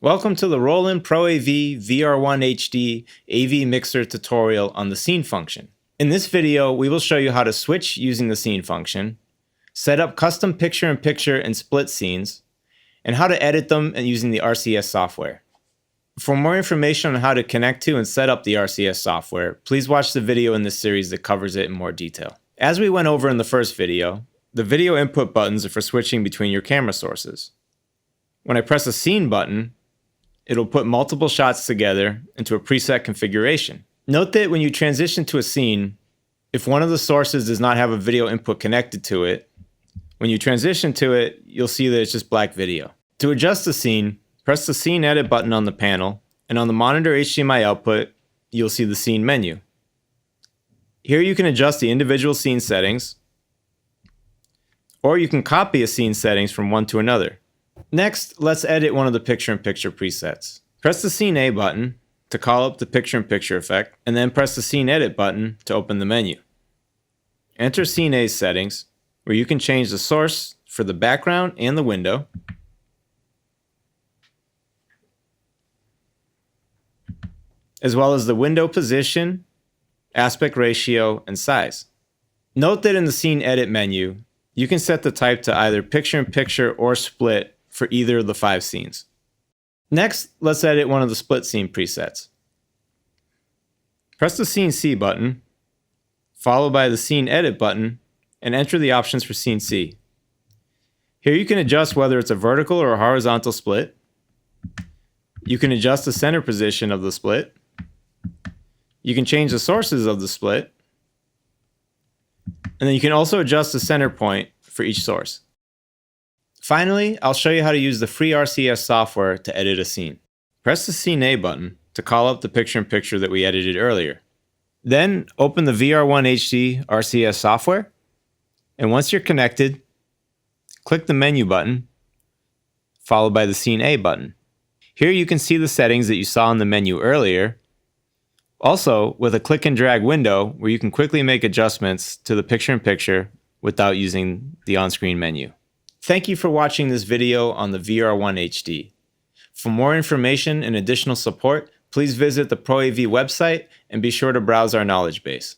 Welcome to the Roland Pro-AV VR-1HD AV Mixer tutorial on the scene function. In this video, we will show you how to switch using the scene function, set up custom picture-in-picture and split scenes, and how to edit them using the RCS software. For more information on how to connect to and set up the RCS software, please watch the video in this series that covers it in more detail. As we went over in the first video, the video input buttons are for switching between your camera sources. When I press a scene button, it'll put multiple shots together into a preset configuration. Note that when you transition to a scene, if one of the sources does not have a video input connected to it, when you transition to it, you'll see that it's just black video. To adjust the scene, press the Scene Edit button on the panel, and on the monitor HDMI output, you'll see the Scene menu. Here you can adjust the individual scene settings, or you can copy a scene settings from one to another. Next, let's edit one of the picture-in-picture presets. Press the Scene A button to call up the picture-in-picture effect, and then press the Scene Edit button to open the menu. Enter Scene A's settings, where you can change the source for the background and the window, as well as the window position, aspect ratio, and size. Note that in the Scene Edit menu, you can set the type to either picture-in-picture or split for either of the 5 scenes. Next, let's edit one of the split scene presets. Press the Scene C button, followed by the Scene Edit button, and enter the options for Scene C. Here you can adjust whether it's a vertical or a horizontal split. You can adjust the center position of the split. You can change the sources of the split. And then you can also adjust the center point for each source. Finally, I'll show you how to use the free RCS software to edit a scene. Press the Scene A button to call up the picture-in-picture that we edited earlier. Then open the VR-1HD RCS software, and once you're connected, click the Menu button, followed by the Scene A button. Here you can see the settings that you saw in the menu earlier, also with a click and drag window where you can quickly make adjustments to the picture-in-picture without using the on-screen menu. Thank you for watching this video on the VR-1HD. For more information and additional support, please visit the Pro-AV website and be sure to browse our knowledge base.